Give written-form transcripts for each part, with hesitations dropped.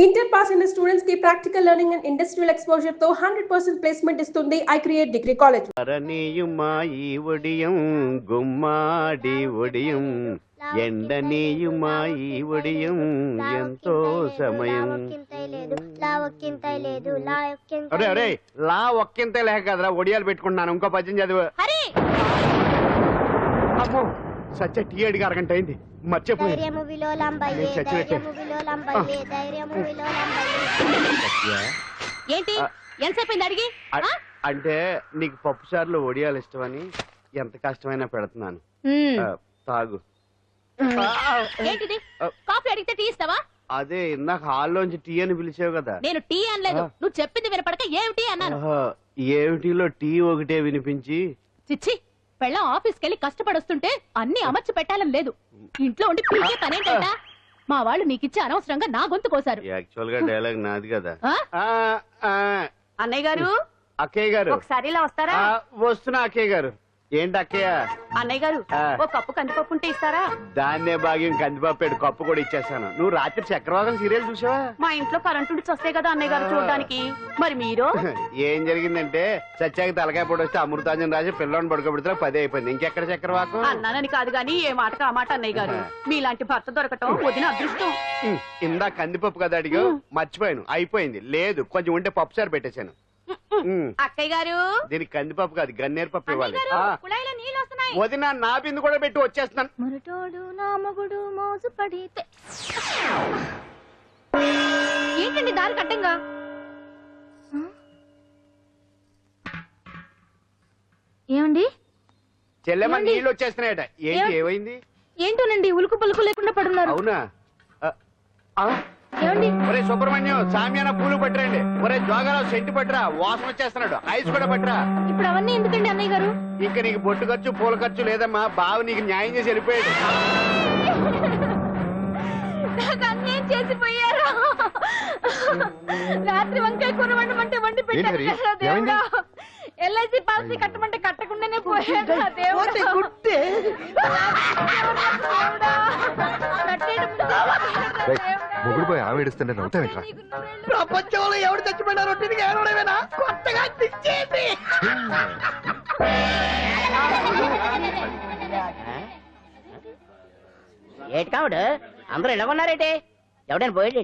Inter pass in the students की practical learning and industrial exposure तो 100% placement इस्तुंदी I create degree college. అరణీయుమాయి ఒడియం గుమ్మాడి ఒడియం ఎండనీయుమాయి ఒడియం ఎంతో సమయం. అరే అరే లా ఒక్కింతే లేక కదరా ఒడియాలు పెట్టుకుంటున్నాను. ఇంకో పద్యం చదివు. అమ్మో సత్య టీ అడిగి అరగంట అయింది. మర్చిపోయి ఏంటి ఎంతసేపు అడిగి అంటే నీకు పప్పు సార్లు ఒడియాలు ఇష్టమని ఎంత కష్టమైనా పెడుతున్నాను. తాగు. ఏంటిది కాఫీ అడిగితే టీ ఇస్తావా? అదే ఇందాక హాల్లోంచి టీ అని పిలిచావు కదా. నేను టీ అనలేదు, నువ్వు చెప్పింది వినపడక ఏమిటి అన్నాను. ఏమిటిలో టీ ఒకటే వినిపించి చిచ్చి పెళ్ళం ఆఫీస్కి వెళ్ళి కష్టపడొస్తుంటే అన్ని అమర్చి పెట్టాలని లేదు. ఇంట్లో ఉండి పీకే పనేంట. మా వాళ్ళు నీకిచ్చి అనవసరంగా నా గొంతు కోసారు. యాక్చువల్ గా డైలాగ్ నాది కదా. అన్నయ్య గారు, అక్కయ్య గారు ఒకసారి ఇలా వస్తారా? వస్తున్నా అక్కయ్య గారు. ఏంటి అక్కయ్య? అన్నయ్య గారు ఓ కప్పు కందిపప్పు ఉంటే ఇస్తారా? దాన్నే భాగ్యం కందిపప్పు కప్పు కూడా ఇచ్చేస్తాను. నువ్వు రాత్రి చక్రవాదం సీరియల్ చూసావా? మా ఇంట్లో కరెంటు వస్తే కదా అన్నయ్య గారు చూడడానికి. మరి మీరు ఏం జరిగిందంటే సత్యాకి తలకాయ పొడి వస్తే అమృతాంజన్ రాజు పిల్లని పడుకోబెడితే 10 అయిపోయింది. ఇంకెక్కడ చక్రవాకం? అన్నానని కాదు గాని ఏ మాటకు ఆ మాట అన్నయ్య గారు. మీలాంటి భర్త దొరకటం వదిన అదృష్టం. ఇందా కందిపప్పు కదా అడిగా, మర్చిపోయాను. అయిపోయింది. లేదు కొంచెం ఉంటే పప్పు సార్ పెట్టేశాను. అక్కయ్య గారు దీనికి కందిపప్పు కాదు గన్నేరు పప్పు ఇవ్వాలి. వదిన నా బిందు కూడా పెట్టి వచ్చేస్తున్నాను. మరటోడు నా మగుడు మోజు పడితే ఏంటండి దారి కట్టంగా? ఏమండి చెల్లెమ్మ నీళ్ళు వచ్చేస్తున్నాయట. ఏంటి ఏమైంది? ఏంటోనండి ఉలుకు పలుకు లేకుండా పడున్నారు. అవునా? ఏమండి ఒరే సుబ్రహ్మణ్యం సామ్యాన పూలు పట్టరండి. ఒరే జోగారావు సెంటు పట్టరా, వాసన వచ్చేస్తున్నాడు. ఐస్ కూడా పట్టరా. ఇప్పుడు అవన్నీ ఎందుకండి అన్నయ్య గారు? ఇంకా నీకు బొట్టు ఖర్చు పూల ఖర్చు లేదమ్మా. బావ నీకు న్యాయం చేసి వెళ్ళిపోయాడు. అన్యాయం చేసిపోయారు. రాత్రి వంకాయ కూర వండమంటే వండి పెట్టారు. ఎల్ఐసి పాలసీ కట్టమంటే కట్టకుండానే పోయాడు. మొగుడు పోయి ఆమె ఏడుస్తుంటే నవ్వుతావేంట్రా? ప్రపంచంలో ఎవరు చచ్చిపోయినారో తిరిగి ఏడవడమేనా? కొత్తగా తెచ్చేది. ఏటి కావుడు అందరూ ఇలా ఉన్నారేటి? ఎవడైనా పోయేటి?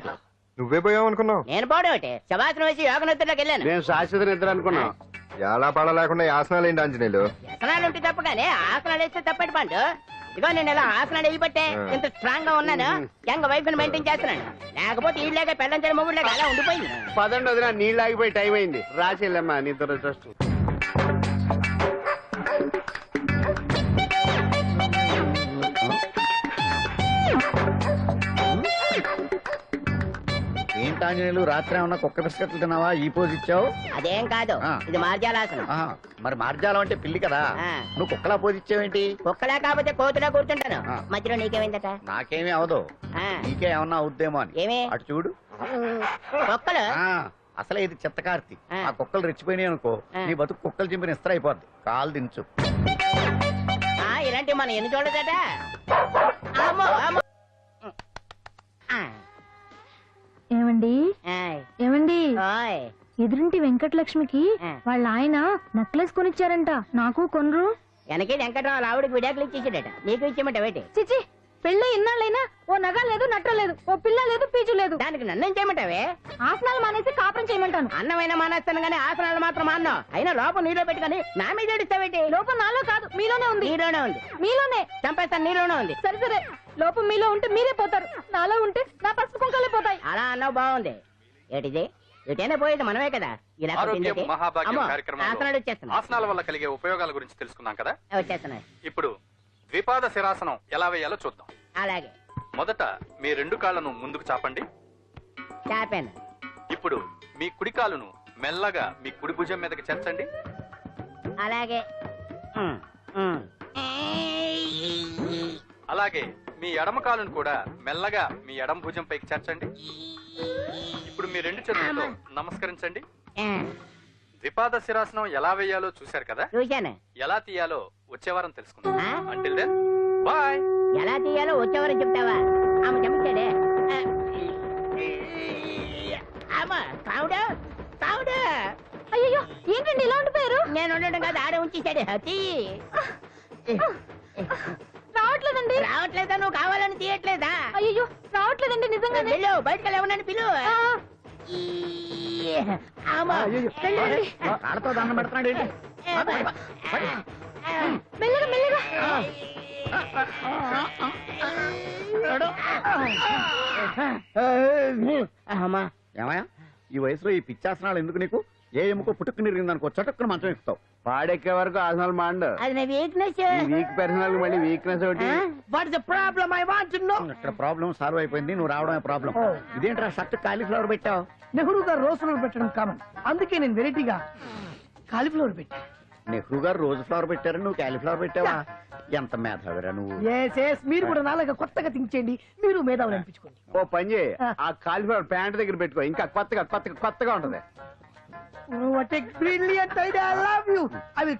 నువ్వే పోయావు అనుకున్నావు. నేను పోవడం శవాసనం వేసి యోగ నిద్రలోకి వెళ్ళాను. నేను శాశ్వత నిద్ర అనుకున్నా. ఎలా పాడ లేకుండా ఆసనాలు ఏంటి ఆంజనేయులు? వ్యసనాలు ఉంటే తప్ప కానీ ఆసనాలు వేస్తే తప్పటి పండు. ఇదిగో నేను ఇలా ఆసనాలు వేయబట్టే ఇంత స్ట్రాంగ్ గా ఉన్నాను. యంగ్ వైఫ్ ని మెయింటైన్ చేస్తున్నాను. లేకపోతే ఇళ్ళగా పెళ్ళంచని మొగుళ్ళగా అలా ఉండిపోయింది. పదండి వదిన, నీళ్ళు ఆగిపోయి టైం అయింది. రాసేళ్ళమ్మా నిద్ర ట్రస్ట్. ఏంటాంజనేయులు రాత్రి ఏమన్నా కుక్క బిస్కెట్లు తిన్నావా? ఈ పోజ్ ఇచ్చావు. అదేం కాదు, ఇది మార్జాలాసనం. మరి మార్జాలం అంటే పిల్లి కదా, నువ్వు కుక్కలా పోజ్ ఇచ్చావేంటి? కుక్కలా కాకపోతే కోతులా కూర్చుంటాను. మధ్యలో నీకేమైందట? నాకేమీ అవదు, నీకే ఏమన్నా అవుద్దేమో అని. ఏమి? అటు చూడు. కుక్కలు అసలే ఇది చిత్తకార్తి. ఆ కుక్కలు రెచ్చిపోయినాయి అనుకో, నీ బతుకు కుక్కలు చింపిన ఇస్త్ర అయిపోద్ది. కాలు దించు. ఇలాంటివి మనం ఎన్ని చూడదట. ఏమండి ఏమండి ఎదురింటి వెంకటలక్ష్మికి వాళ్ళ ఆయన నెక్లెస్ కొనిచ్చారంట. నాకు కొనరు. వెనకే వెంకటరావు ఆవిడకి విడాకులు ఇచ్చేసాడట. నీకు ఇచ్చేమంట వేటి? చిచి పెళ్ళి ఇన్నాళ్ళైనా ఓ నగ లేదు, నట్ట లేదు, ఓ పిల్ల లేదు, పీచు లేదు. దానికి నన్ను చేయమంటావే? ఆసనాలు మానేసి కాపురం చేయమంటాను. అన్నమైనా మానేస్తాను గానీ ఆసనాలు మాత్రం అన్నా. అయినా లోపం నీలో పెట్టుకుని నా మీద ఏడుస్తావేటి? లోపం నాలో కాదు, మీలోనే ఉంది. నీలోనే ఉంది. మీలోనే చంపేస్తాను. నీలోనే ఉంది. సరే సరే, లోపం మీలో ఉంటే మీరే పోతారు, నాలో ఉంటే నా పసుపు కుంకాలే పోతాయి. అలా అన్నావు, బాగుంది. ఏటిది? ఎటైనా పోయేది మనమే కదా. ఇలా ఆసనాలు వచ్చేస్తున్నాయి. ఆసనాల వల్ల కలిగే ఉపయోగాల గురించి తెలుసుకున్నాం కదా. వచ్చేస్తున్నాయి. ఇప్పుడు ద్విపాద శిరాసనం ఎలా వేయాలో చూద్దాం. అలాగే. మొదట మీ 2 కాళ్ళను ముందుకు చాపండి. చాపాను. ఇప్పుడు మీ కుడి కాలును మెల్లగా మీ కుడి భుజం మీదకి చేర్చండి. అలాగే. అలాగే మీ ఎడమ కాలును కూడా మెల్లగా మీ ఎడమ భుజం పైకి చేర్చండి. ఇప్పుడు మీ 2 చేతులతో నమస్కరించండి. ద్విపాద శిరాసనం ఎలా వేయాలో చూశారు కదా. చూశాను. ఎలా తీయాలో వచ్చే వారం తెలుసుకుందాం. Until then bye. ఎలా తీయాలో వచ్చే వారం చెప్తావా? ఆమె చెప్తాడే. అమ్మా కావుడు కావుడు. అయ్యో ఏంటండి ఇలా ఉండిపోయారు? నేను ఉండడం కాదు, ఆడే ఉంచేశాడు. రావట్లేదండి. రావట్లేదా? నువ్వు కావాలని తీయట్లేదా? అయ్యో రావట్లేదండి నిజంగానే. వెళ్ళు, బయటకు వెళ్ళమని పిలు. అమ్మా ఆడతో దండం పెడుతున్నాడు ఏంటి? మెల్లగా మెల్లగా. అమ్మా ఏమయ్యా ఈ వయసులో ఈ పిచ్చాసనాలు ఎందుకు నీకు? ఏ ఎముకో పుట్టుకు నిరిగిందనుకో చటుక్కున మంచం ఎక్కుతావు. పాడెక్కే వరకు ఆసనాలు మాండు. అది నా వీక్నెస్. వీక్ పర్సనల్ మళ్ళీ వీక్నెస్ ఒకటి. What's the problem? I want to know. ఇక్కడ ప్రాబ్లం సాల్వ్ అయిపోయింది, నువ్వు రావడమే ప్రాబ్లం. ఇదేంట్రా షర్ట్ కాలీఫ్లవర్ పెట్టావు? నెహ్రూ గారు రోజ్ ఫ్లవర్ పెట్టడం కామన్, అందుకే నేను వెరైటీగా కాలీఫ్లవర్ పెట్టా. నెహ్రూ గారు రోజు ఫ్లవర్ పెట్టారు, నువ్వు కాలీఫ్లవర్ పెట్టావా? ఎంత మేధావిరా నువ్వు. మీరు కూడా నాలాగా కొత్తగా థింక్ చేయండి, మీరు మేధావులు అనిపించుకోండి. ఓ పని చేయి, ఆ కాలిఫ్లవర్ ప్యాంట్ దగ్గర పెట్టుకో, ఇంకా కొత్తగా ఉంటది. What a brilliant idea, I love you. I will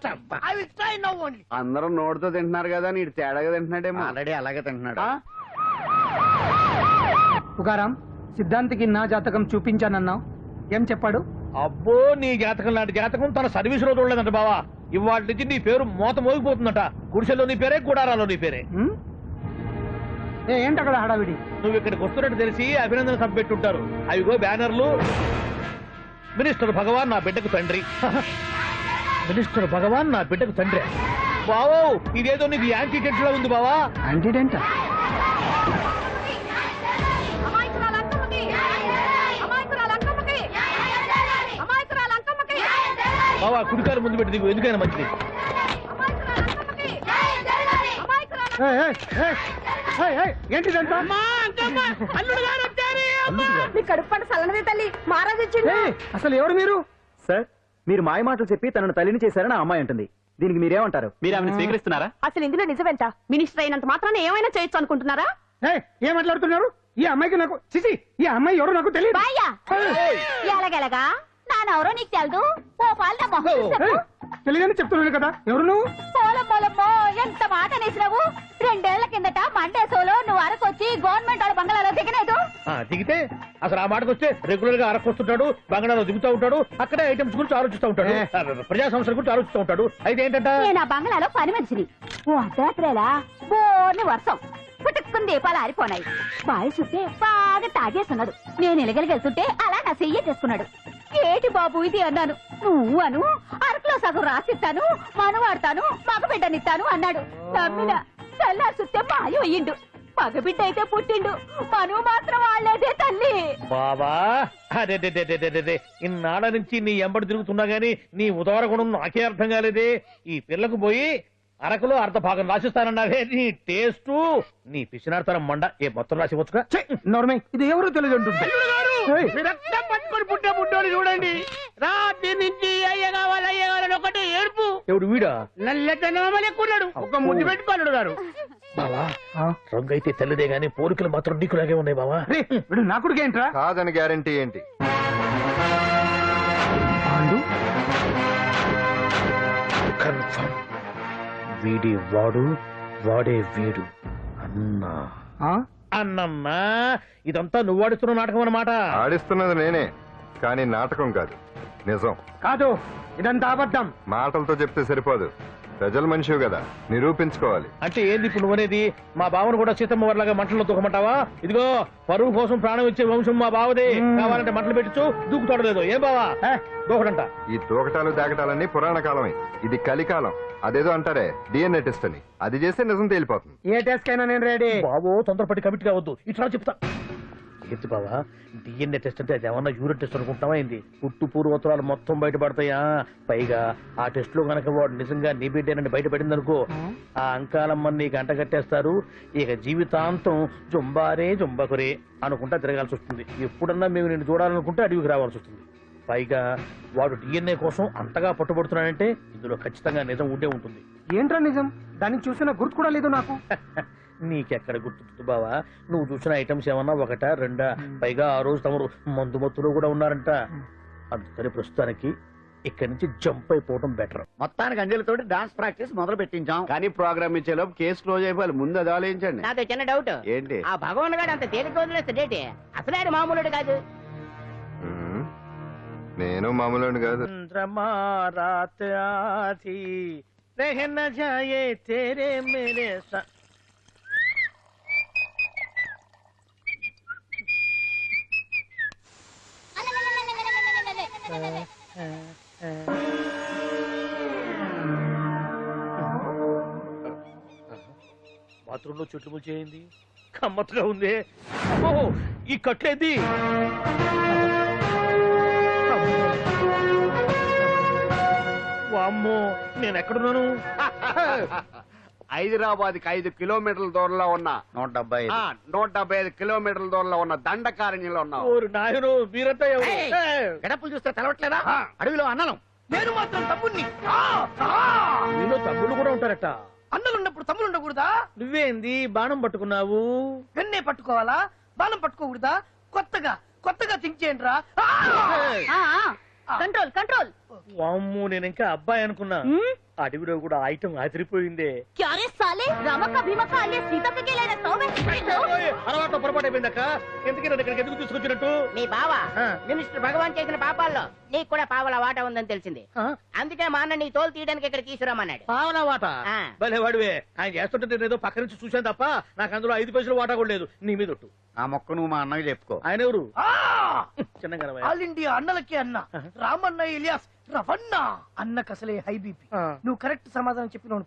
try now only. అందరూ నోటితో తింటున్నారు కదా, నీడు తేడాగా తింటున్నాడేమో. ఆల్రెడీ అలాగే తింటున్నాడు. పుగారాం, సిద్ధాంతికి నా జాతకం చూపించానన్నావు, ఏం చెప్పాడు? అబ్బో నీ జాతకం లాంటి జాతకం తన సర్వీస్ లో చూడలేదంట బావా. ఇవాళ నుంచి నీ పేరు మోత మోగిపోతుందట. గుడిసెలో నీ పేరే, గుడారాలో నీ పేరే. ఏంటి అక్కడ హడావిడి? నువ్వు ఇక్కడికి వస్తున్నట్టు తెలిసి అభినందన సభ పెట్టుంటారు. అవిగో బ్యానర్లు. మినిస్టర్ భగవాన్ నా బిడ్డకు తండ్రి. మినిస్టర్ భగవాన్ నా బిడ్డకు తండ్రి. బావో ఇదేదో నీకు యాంటీడెంట్ లా ఉంది బావా. యాంటీడెంట్? బావా కుడికారు ముందు పెట్టి దిగు, ఎందుకైనా మంచిది. ఏంటిదంతా? మీ కడుపు పంట సల్లనదే తల్లి, మహారాజు ఇచ్చిండు. అసలు ఎవరు మీరు? సార్ మీరు మాయ మాటలు చెప్పి తనను తల్లిని చేశారని ఆ అమ్మాయి అంటుంది. దీనికి మీరేమంటారు? మీరు ఆమెను స్వీకరిస్తున్నారా? అసలు ఇందులో నిజమేంట? మినిస్టర్ అయినంత మాత్రాన ఏమైనా చేయొచ్చు అనుకుంటున్నారా? ఏం మాట్లాడుతున్నారు? ఈ అమ్మాయికి నాకు చిసి, ఈ అమ్మాయి ఎవరు నాకు తెలియదు. ఎలాగెలగా నానెవరో నీకు తెలదు. ఓ పాల తెలియదని చెప్తున్నాను కదా, ఎవరు నువ్వు? పోలమ్మో ఎంత మాట అనేసినావు. 2 ఏళ్ల కిందట మండేసోలో నువ్వు అరకొచ్చి గవర్నమెంట్ వాళ్ళ బంగ్లాలో దిగలేదు. దిగితే అసలు ఆ మాటకు వస్తే రెగ్యులర్ గా అరకొస్తుంటాడు, బంగాళాలో దిగుతూ ఉంటాడు, అక్కడే ఐటమ్స్ గురించి ఆలోచిస్తూ ఉంటాడు, ప్రజా సమస్యల గురించి ఆలోచిస్తూ ఉంటాడు. అయితే ఏంటంట, నేను ఆ బంగ్లాలో పని మనిషిని. ఓ అర్ధరాత్రేలా బోర్ని వర్షం పుట్టుకుని దీపాలు ఆరిపోనాయి. బాయి చుట్టే బాగా తాగేస్తున్నాడు. నేను ఎలగలిగెళ్తుంటే అలా నా చెయ్యి చేసుకున్నాడు. ఏటి బాబు ఇది అన్నాను. నువ్వు అను అరకులో సగం రాసిస్తాను, మనవాడతాను, మగబిడ్డనిస్తాను అన్నాడు. నమ్మిన తెల్లారి చుట్టే మాయ అయ్యిండు. మగబిడ్డ అయితే పుట్టిండు, మనువు మాత్రం వాళ్ళేదే తల్లి. బాబా అదే ఇన్నాళ్ళ నుంచి నీ ఎంబడి తిరుగుతున్నా గానీ నీ ఉదార గుణం నాకే అర్థం కాలేదే. ఈ పిల్లకు పోయి అరకులో అర్ధ భాగం రాసిస్తానన్నావే, నీ టేస్టు నీ పిచ్చినాడతనం మండ. ఏ మొత్తం రాసివచ్చుగా. నోర్మే, ఇది ఎవరో తెలియదు అంటుంది. పట్టుకొని పుట్టే పుట్టోని చూడండి. రాత్రి నుంచి అయ్య కావాలని ఒకటే ఏడుపు. ఎవడు వీడా? నల్లెట్టనమ్మలు ఎక్కున్నాడు. ఒక ముద్దు పెట్టుకోలేడు గారు. బావా రంగు అయితే తెల్లదే గానీ పోలికలు మాత్రం నీకులాగే ఉన్నాయి బావా. వీడు నా కొడుకు ఏంట్రా? కాదని గ్యారంటీ ఏంటి? కన్ఫర్మ్ వీడి వాడు, వాడే వీడు. అన్నా అన్నమ్మా ఇదంతా నువ్వు ఆడిస్తున్న నాటకం అన్నమాట. ఆడిస్తున్నది నేనే, కానీ నాటకం కాదు, నిజం కాదు. ఇదంతా అబద్ధం. మాటలతో చెప్తే సరిపోదు, ప్రజల మనిషివి కదా, నిరూపించుకోవాలి. అంటే ఏంది ఇప్పుడు నువ్వనేది? మా బావను కూడా సీతమ్మ వారిలాగా మంటల్లో దూకమంటావా? ఇదిగో పరువు కోసం ప్రాణం ఇచ్చే వంశం మా బావదే. కావాలంటే మంటలు పెట్టచ్చు, దూకుతాడు లేదు. ఏం బావా దూకడంట? ఈ దూకటాలు దాకటాలన్నీ పురాణ కాలమే, ఇది కలికాలం. అదేదో అంటారే డిఎన్ఏ టెస్ట్ అని, అది చేస్తే నిజం తేలిపోతుంది. ఏ టెస్ట్ కైనా నేను రెడీ. బాబో తొందరపడి కమిట్ కావద్దు, ఇట్లా చెప్తా. ఏంటి బావా డిఎన్ఏ టెస్ట్ అంటే అది ఏమన్నా యూరిన్ టెస్ట్ అనుకుంటావా ఏంది? పుట్టు పూర్వోత్తరాలు మొత్తం బయటపడతాయా? పైగా ఆ టెస్ట్ లో గనక వాడు నిజంగా నీ బిడ్డేనని బయటపడింది అనుకో, ఆ అంకాలమ్మని నీకు అంట కట్టేస్తారు. ఇక జీవితాంతం జుంబారే జుంబకురే అనుకుంటా తిరగాల్సి వస్తుంది. ఎప్పుడన్నా మేము నిన్ను చూడాలనుకుంటే అడవికి రావాల్సి వస్తుంది. పైగా వాడు డిఎన్ఏ కోసం అంతగా పట్టుబడుతున్నాడంటే ఇందులో ఖచ్చితంగా నిజం ఉండే ఉంటుంది. ఏంట్రా నిజం? దాన్ని చూసిన గుర్తు కూడా లేదు నాకు. నీకెక్కడ గుర్తుంది బావా? నువ్వు చూసిన ఐటమ్స్ ఏమన్నా ఒకటా రెండా? పైగా ఆ రోజు తమరు మందు మత్తులో కూడా ఉన్నారంట. అందుకని ప్రస్తుతానికి ఇక్కడి నుంచి జంప్ అయిపోవడం బెటర్. మొత్తానికి అంజలితోటి డాన్స్ ప్రాక్టీస్ మొదలు పెట్టించాం. కానీ ప్రోగ్రామ్ ఇచ్చేలోపు కేసు క్లోజ్ అయిపోవాలి. ముందు అది ఆలోచించండి. నాతో చిన్న డౌట్ ఏంటి? ఆ భగవాన్ గారు అంత తేలిక వదిలేస్తాడేటి? అసలు ఆయన మామూలుడు కాదు. నేను మామూలు కాదు. चंद्रमा रात आधी रह न जाए तेरे मेरे साथ. బాత్రూమ్ లో చెట్లు చేయింది కమ్మత్తుగా ఉంది. ఓ ఈ కట్లేది వామ్మో నేను ఎక్కడున్నాను? హైదరాబాద్ కి 5 కిలోమీటర్ల దూరంలో ఉన్న 175. 175 కిలోమీటర్ల దూరంలో ఉన్న దండకారణ్యంలో ఉన్నావు. ఓరు నాయను మీరంతా ఎవరు? గడపలు చూస్తే తెలవట్లేదా? అడవిలో అన్నలం. నేను మాత్రం తమ్ముణ్ణి. మీలో తమ్ముళ్ళు కూడా ఉంటారట. అన్నలున్నప్పుడు తమ్ముడు ఉండకూడదా? నువ్వేంది బాణం పట్టుకున్నావు? వెన్నే పట్టుకోవాలా, బాణం పట్టుకోకూడదా? కొత్తగా థింక్ చేయండి రా. Control control. వామ్ము నేను ఇంకా అబ్బాయి అనుకున్నా. అడవిలో కూడా ఐటమ్ ఆదిరిపోయిందే. క్యారే సాలే రమక భీమక అనే సీతక్కకి లేన సోమే. అలవాట్లో పొరపాటు అయిపోయిందక్క. ఎందుకు నన్ను ఇక్కడికి ఎందుకు తీసుకొచ్చినట్టు? మీ బావ మినిస్టర్ భగవాన్ చేసిన పాపాల్లో నీకు కూడా పావల వాటా ఉందని తెలిసింది. అందుకే మా అన్న నీ తోలు తీయడానికి ఇక్కడ తీసుకురామన్నాడు. పావలా వాటా? ఆ. భలే వాడివే. ఆయన చేస్తుంటే నేను ఏదో పక్క నుంచి చూశాను తప్ప నాకు అందులో 5 పైసలు వాటా కూడా లేదు. నీ మీద ఒట్టు. ఆ మొక్క నువ్వు మా అన్నకి చెప్పుకో. ఆయన ఎవరు? చిన్నగా ఆల్ ఇండియా అన్నలకి అన్న రామన్న ఇలియాస్ రవన్న. అన్నకు అసలే హై బీపీ. నువ్వు కరెక్ట్ సమాధానం చెప్పిన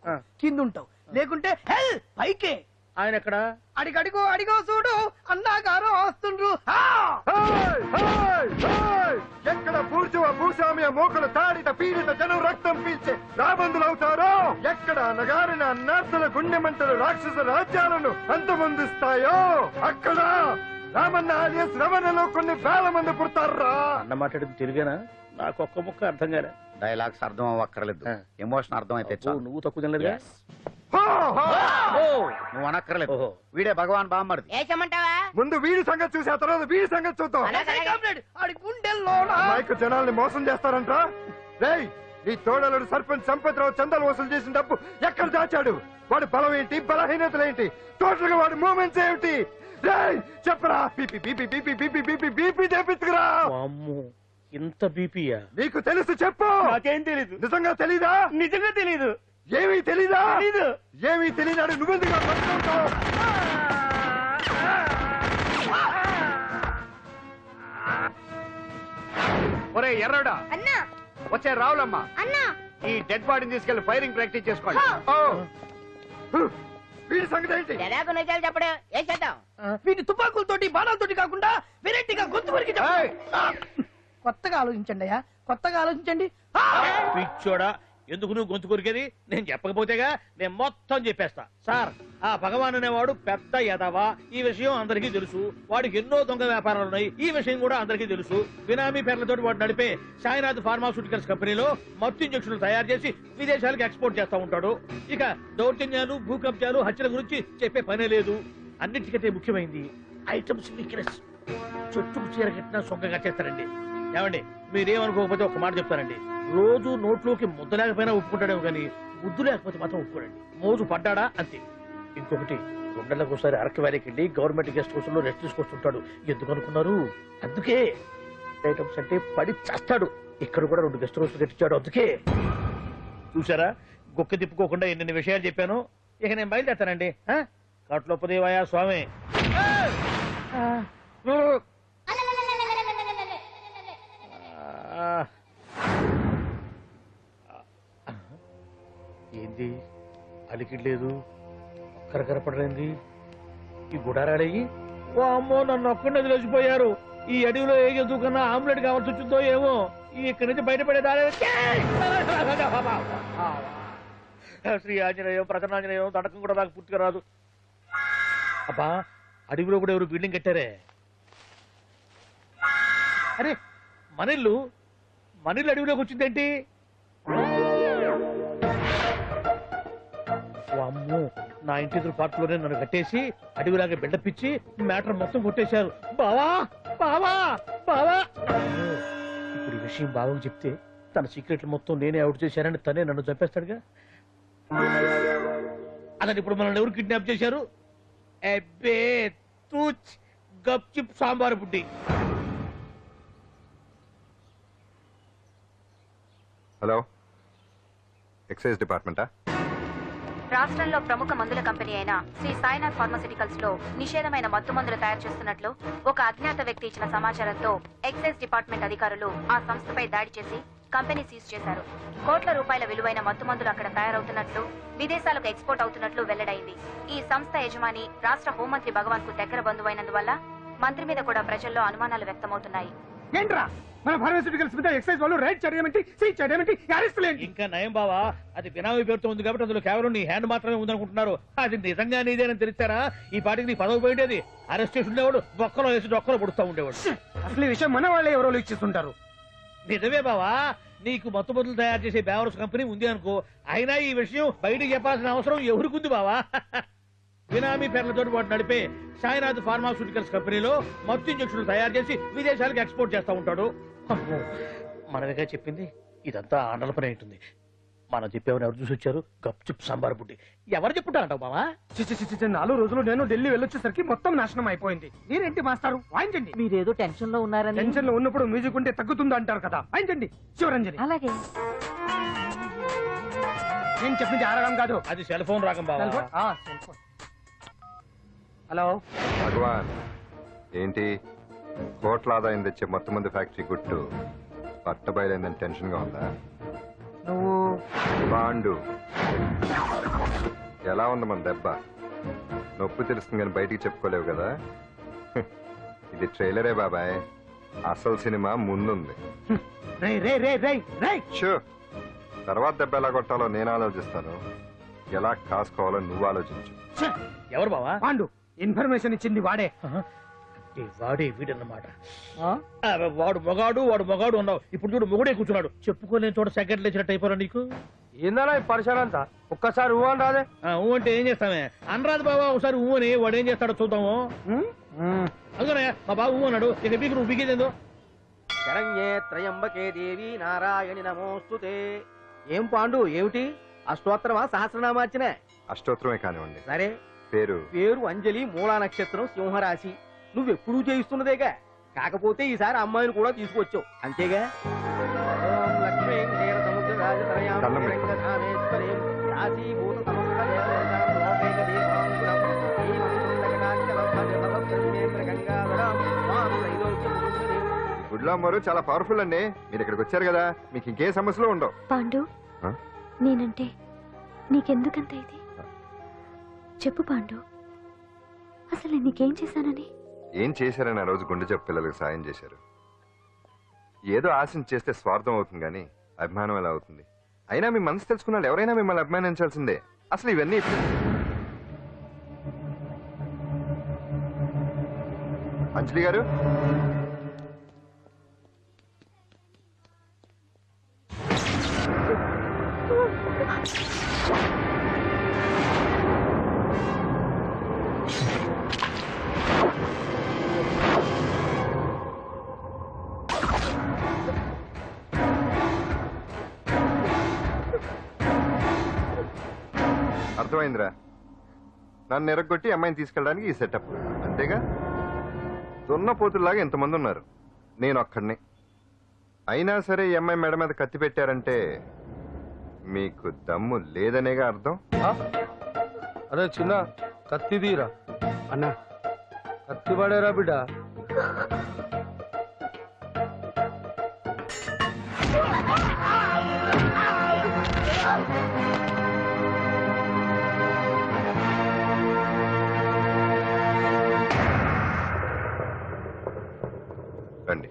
కింద ఉంటావు, లేకుంటే హెల్ పైకే. ఆయన ఎక్కడ? అడిగో చూడు అన్నగారు వస్తుండ్రు. ఎక్కడ భూస్వామ్య మోకలు తాడిత పీడిత జనం రక్తం పీల్చే రాబందులవుతారో, ఎక్కడ నగారిన నర్సుల గుండె మంటలు రాక్షస రాజ్యాలను అంతమొందిస్తాయో, అక్కడ రామన్న ఆలియస్ రమణలో కొన్ని వేల మంది పుడతారా. అన్న మాట్లాడింది తిరిగానా? నాకు ఒక్క ముక్క అర్థం కాలే. డైలాగ్స్ అర్థం అవ్వక్కర్లేదు, ఎమోషన్ అర్థం అయితే చాలు. నువ్వు తక్కువ తినలేదు. నువ్వు అనక్కర్లేదు. వీడే భగవాన్ బామ్మర్ది. ఏమంటావా? ముందు వీడి సంగతి చూసి ఆ తర్వాత వీడి సంగతి చూద్దాం. ఆడి గుండెల్లో మైకు జనాల్ని మోసం చేస్తారంట. రేయ్, నీ తోడలుడు సర్పంచ్ సంపత్రావు చందాలు వసూలు చేసిన డబ్బు ఎక్కడ దాచాడు? వాడి బలం ఏంటి, బలహీనతలేంటి, టోటల్ గా వాడి మూమెంట్స్ ఏమిటి? రేయ్ చెప్పరా. BP BP BP BP BP BP తెప్పించుకురా. ఇంత బీపీయా? నీకు తెలుసు చెప్పు. నాకేం తెలీదు. నిజంగా తెలీదా? నిజంగా తెలీదు. ఏమీ తెలీదా? తెలీదు. ఏమీ తెలియనాడు నువ్వెందుకు పట్టుకుంటావు? ఒరే ఎర్రడా, అన్నా వచ్చే రావులమ్మా, అన్నా ఈ డెడ్ బాడీని తీసుకెళ్లి ఫైరింగ్ ప్రాక్టీస్ చేసుకోండి. వీడి సంగతి ఏంటి? ఎలాగో నిజాలు చెప్పడు. ఏం చేద్దాం? వీటి తుపాకులతోటి బాణాలతోటి కాకుండా వెరైటీగా గొంతు వరకు కొత్తగా ఆలోచించండి అయ్యా, కొత్తగా ఆలోచించండి. పిచ్చోడా, ఎందుకు నువ్వు గొంతు కొరికేది? నేను చెప్పకపోతేగా నేను మొత్తం చెప్పేస్తా. సార్, ఆ భగవాన్ అనేవాడు పెద్ద యదవా, ఈ విషయం అందరికీ తెలుసు. వాడికి ఎన్నో దొంగ వ్యాపారాలు ఉన్నాయి, ఈ విషయం కూడా అందరికీ తెలుసు. బినామీ పేర్లతో వాడు నడిపే సాయినాథ్ ఫార్మాస్యూటికల్స్ కంపెనీలో మత్తు ఇంజక్షన్లు తయారు చేసి విదేశాలకు ఎక్స్పోర్ట్ చేస్తా ఉంటాడు. ఇక దౌర్జన్యాలు, భూకబ్జాలు, హత్యల గురించి చెప్పే పనే లేదు. అన్నిటికంటే ముఖ్యమైంది ఐటమ్స్ వీక్నెస్. చుట్టుకు చీర కట్టినా సొంగగా చేస్తారండి. ఏమండి, మీరేమనుకోకపోతే ఒక మాట చెప్తానండి. రోజు నోట్లోకి ముద్ద లేకపోయినా ఒప్పుకుంటాడేమో కానీ ముద్దు లేకపోతే మాత్రం ఒప్పుకోడండి. మోజు పడ్డాడా అంతే. ఇంకొకటి, 2 నెలలకు ఒకసారి అరకు వ్యాలీకి వెళ్ళి గవర్నమెంట్ గెస్ట్ హౌస్ లో రెస్ట్ తీసుకొస్తుంటాడు. ఎందుకు అనుకున్నారు? అందుకే. ఐటమ్స్ అంటే పడి చేస్తాడు. ఇక్కడ కూడా 2 గెస్ట్ హౌస్ కట్టించాడు. అందుకే. చూసారా, గుక్క తిప్పుకోకుండా ఎన్ని విషయాలు చెప్పాను. ఇక నేను బయలుదేరుతానండి. కట్లోపదేవాయా స్వామి. ఏంది అలికిడ్లేదు, కరకరపడలేంది ఈ గుడారాడయ్యి? ఓ అమ్మో, నన్ను ఒక్కడే వదిలేసిపోయారు. ఈ అడవిలో ఏ జంతువుకన్నా ఆమ్లెట్ కావాల్సి వచ్చిందో ఏమో. ఇక్కడి నుంచి బయటపడేదారే. శ్రీ ఆంజనేయం, ప్రసన్నాంజనేయం, తడకం కూడా నాకు పూర్తిగా రాదు. అబ్బా, అడవిలో కూడా ఎవరు బిల్డింగ్ కట్టారే? అరే, మనిల్లు అడవిలోకి వచ్చిందేంటి? అమ్మో, నా ఇంటి ఎదురు పార్ట్లోనే నన్ను కట్టేసి అడవిలాగా బిల్డపిచ్చి మ్యాటర్ మొత్తం కొట్టేశారు. బావా బావా బావా. ఇప్పుడు ఈ విషయం బావకు చెప్తే తన సీక్రెట్లు మొత్తం నేనే అవుట్ చేశానని తనే నన్ను చంపేస్తాడుగా. అతను ఇప్పుడు మనల్ని ఎవరు కిడ్నాప్ చేశారు? ए, बे तूच गपचिप सांबार बुड्ढी హలో, ఎక్సైజ్ డిపార్ట్మెంటా? రాష్ట్రంలో ప్రముఖ మందుల కంపెనీ అయిన శ్రీ సాయినాథ్ ఫార్మాస్యూటికల్స్ లో నిషేధమైన మత్తు మందులు తయారు చేస్తున్నట్లు ఒక అజ్ఞాత వ్యక్తి ఇచ్చిన సమాచారంతో ఎక్సైజ్ డిపార్ట్మెంట్ అధికారులు ఆ సంస్థపై దాడి చేసి కంపెనీ సీజ్ చేశారు. కోట్ల రూపాయల విలువైన మత్తు మందులు అక్కడ తయారవుతున్నట్లు, విదేశాలకు ఎక్స్పోర్ట్ అవుతున్నట్లు వెల్లడైంది. ఈ సంస్థ యజమాని రాష్ట్ర హోంమంత్రి భగవాన్ కు దగ్గర బంధువైనందువల్ల మంత్రి మీద కూడా ప్రజల్లో అనుమానాలు వ్యక్తమవుతున్నాయి. ఏంట్రా మన ఫార్మాస్యూటికల్స్ మీద ఎక్సైజ్ వాళ్ళు రైడ్ చేయడమేంటి, సీజ్ చేయడమేంటి, అరెస్ట్ లేదు. ఇంకా నయం బావా, అది బినామీ పేరుతో ఉంది కాబట్టి అందులో కేవలం నీ హ్యాండ్ మాత్రమే ఉందనుకుంటున్నారు. అది నిజంగా నీదేనని తెలిసారా ఈ పాటికి నీ పదవి పోయిండేది. అరెస్ట్ చేసి ఉండేవాడు, బొక్కలో వేసి డొక్కలో పుడుతూ ఉండేవాడు. అసలు ఈ విషయం మన వాళ్ళే ఎవరో ఇచ్చేస్తుంటారు. నిజమే బావా, నీకు మత్తు మందులు తయారు చేసే బేవర్స్ కంపెనీ ఉంది అనుకో, అయినా ఈ విషయం బయటికి చెప్పాల్సిన అవసరం ఎవరికుంది బావా? బినామీ పేర్లతో వాడు నడిపే సాయినాథ్ ఫార్మాస్యూటికల్స్ కంపెనీలో మత్తు ఇంజక్షన్లు తయారు చేసి విదేశాలకు ఎక్స్పోర్ట్ చేస్తా ఉంటాడు. అమ్మో, మనమేగా చెప్పింది, ఇదంతా ఆండల పని ఉంటుంది. మనం చెప్పేవని ఎవరు చూసి వచ్చారు? గప్చుప్ సాంబార్ బుడ్డి. ఎవరు చెప్పుంటారంటావు బావా? 4 రోజులు నేను ఢిల్లీ వెళ్ళొచ్చేసరికి మొత్తం నాశనం అయిపోయింది. మీరేంటి మాస్టారు, వాయించండి. మీరేదో టెన్షన్ లో ఉన్నారని. టెన్షన్ లో ఉన్నప్పుడు మ్యూజిక్ ఉంటే తగ్గుతుందా అంటారు కదా, వాయించండి శివరంజని. అలాగే. నేను చెప్పింది ఆ రాగం కాదు, అది సెల్ ఫోన్ రాగం బావా. Cell phone. హలో భగవాన్, ఏంటి కోట్ల ఆదాయం తెచ్చే మొత్తం మంది ఫ్యాక్టరీ గుట్టు పట్టబయలైందని టెన్షన్ గా ఉందా? నువ్వు బాండు ఎలా ఉంది మన దెబ్బ? నొప్పి తెలుస్తుంది కానీ బయటికి చెప్పుకోలేవు కదా. ఇది ట్రైలరే బాబాయ్, అసలు సినిమా ముందుంది. రే రే రే రే రే షూ, తర్వాత దెబ్బ ఎలా కొట్టాలో నేను ఆలోచిస్తాను, ఎలా కాసుకోవాలో నువ్వు ఆలోచించు. ఎవరు బావా? పాండు. ఇన్ఫర్మేషన్ ఇచ్చింది వాడే. వాడే వీడన్నమాట. వాడు మొగాడు అన్నావు, ఇప్పుడు చూడు మొగుడే కూర్చున్నాడు. చెప్పుకోలేని చోట సెకండ్ లేచినట్టు అయిపోరా నీకు. ఏందన్నా ఈ పరిసరం అంతా? ఒక్కసారి ఊ అని రాదే. ఊ అంటే ఏం చేస్తామే? అనరాదు బాబా, ఒకసారి ఊ అని. వాడు ఏం చేస్తాడో చూద్దాము. అందుకనే మా బాబు ఊ అన్నాడు, ఇక బీకు నువ్వు బిగేదేందో. శరణ్యే త్రయంబకే దేవి నారాయణి నమోస్తుతే. ఏం పాండు, ఏమిటి అష్టోత్తరమా సహస్రనామార్చన? అష్టోత్తరమే కానివ్వండి. సరే, పేరు అంజలి, మూలా నక్షత్రం, సింహరాశి. నువ్వెప్పుడూ చేయిస్తున్నదేగా, కాకపోతే ఈసారి అమ్మాయిని కూడా తీసుకొచ్చావు అంతేగా. ఓం లక్ష్మీ క్షీర సముద్ర రాజతనయాం దండం పెట్టుకో. శ్రీరంగధామేశ్వరీం రాశీభూత సమస్త దేవతాం లోకైక దీపాంకురం గంగాధరం మాం త్రైలోక్యముద్రదేం. గుడ్లో అమ్మవారు చాలా పవర్ఫుల్ అండి. మీరు ఇక్కడికి వచ్చారు కదా, మీకు ఇంకే సమస్యలు ఉండవు. పాండు, ఆ? నేనంటే నీకెందుకంత ఇది? చెప్పు పాండు, అసలు నీకేం చేశానని? ఏం చేశారని ఆ రోజు గుండె జబ్బు పిల్లలకు సాయం చేశారు. ఏదో ఆశించి చేస్తే స్వార్థం అవుతుంది కానీ అభిమానం ఎలా అవుతుంది? అయినా మీ మనసు తెలుసుకున్నాడు ఎవరైనా మిమ్మల్ని అభిమానించాల్సిందే. అసలు ఇవన్నీ అంజలి గారు, అర్థమైందిరా. నన్ను ఎరగొట్టి అమ్మాయిని తీసుకెళ్ళడానికి ఈ సెటప్ అంతేగా? దున్నపోతుల్లాగా ఎంతమంది ఉన్నారు, నేను ఒక్కడిని. అయినా సరే ఈ అమ్మాయి మెడ మీద కత్తి పెట్టారంటే మీకు దమ్ము లేదనేగా అర్థం. అరే చిన్న కత్తి తీరా అన్నా, కత్తి పడేరా బిడ్డ. రండి.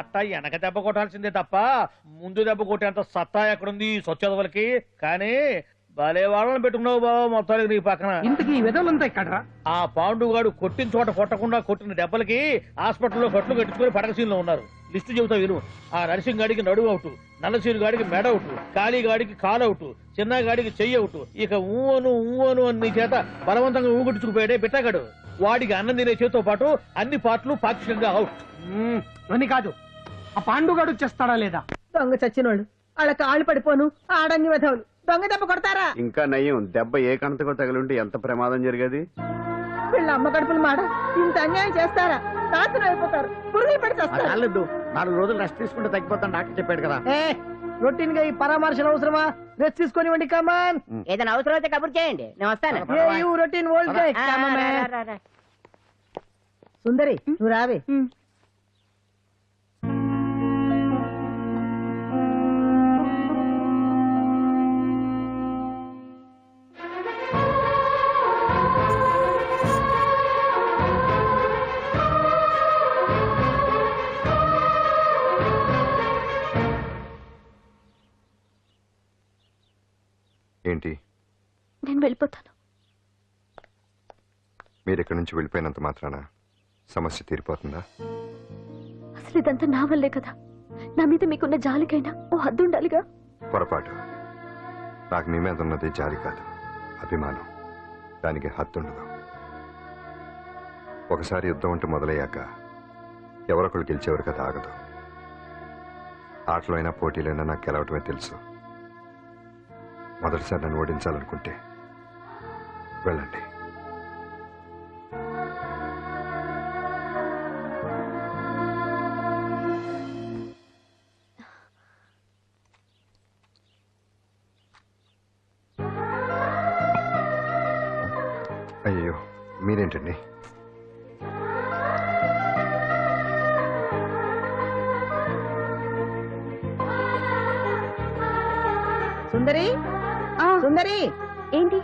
అత్త వెనక దెబ్బ కొట్టాల్సిందే తప్ప ముందు దెబ్బ కొట్టేంత సత్తా ఎక్కడుంది సొచ్చదవలకి. కానీ భలే వాళ్ళని పెట్టుకున్నావు బాబా మొత్తానికి నీ పక్కన. ఇంతకీ విధులంతా ఇక్కడ ఆ పాండుగాడు కొట్టిన చోట కొట్టకుండా కొట్టిన దెబ్బలకి హాస్పిటల్లో కట్లు కట్టించుకుని పడకసీన్లో ఉన్నారు. లిస్టు చెబుతా విను. ఆ నర్సింగ్ గాడికి నడువు అవుట్, నల్లసీరు గాడికి మెడ అవుట్, కాళీ గాడికి కాలు అవుట్, చిన్న గాడికి చెయ్యి అవుట్. ఇక ఊవను అని నీ చేత బలవంతంగా ఊగుట్టుకుపోయాడే బిట్టగాడు. వాడికి అన్నం తినే చేతితో పాటు అన్ని పాటలు పాక్షికంగా అవుట్. అని కాదు, ఆ పాండుగాడు చేస్తాడా లేదా? దొంగ చచ్చినోళ్ళు వాళ్ళ కాళ్ళు పడిపోను ఆడన్ని విధవులు దొంగ దెబ్బ కొడతారా? ఇంకా నయ్యం, దెబ్బ ఏ కణతకో తగిలింటే ఎంత ప్రమాదం జరిగేది. వీళ్ళ అమ్మ కడుపులు మాడ ఇంత అన్యాయం చేస్తారా? నాశనం అయిపోతారు, పురుగులు పడి చేస్తారు. 4 రోజులు రెస్ట్ తీసుకుంటే తగ్గిపోతాను డాక్టర్ చెప్పాడు కదా. రొటీన్ గా ఈ పరామర్శలు అవసరమా? రెస్ట్ తీసుకొని కమాన్. ఏదైనా అవసరం అయితే కబుర్ చేయండి, నేను వస్తాను. Routine old day. సుందరి నువ్వు రావే. ఏంటి నేను వెళ్ళిపోతాను. మీరు ఇక్కడి నుంచి వెళ్ళిపోయినంత మాత్రాన సమస్య తీరిపోతుందా? అసలు ఇదంతా నా వల్లే కదా. నా మీద మీకున్న జాలికైనా ఓ హద్దు ఉండాలిగా. పొరపాటు. నాకు మీ మీద ఉన్నది జాలి కాదు, అభిమానం. దానికి హద్దుండదు. ఒకసారి యుద్ధం అంటూ మొదలయ్యాక ఎవరొకరు గెలిచేవారు కదా ఆగదు. ఆటలో అయినా పోటీలైనా నాకు గెలవటమే తెలుసు. మొదటిసారి నన్ను ఓడించాలనుకుంటే వెళ్ళండి. అయ్యో మీరేంటండి? సుందరి సుందరి, ఏంటి?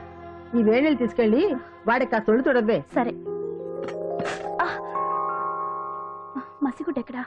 ఈ వేణీలు తీసుకెళ్ళి వాడికి ఆ సొళ్ళు తొడవే. సరే. మసిగుడ్డ ఎక్కడా?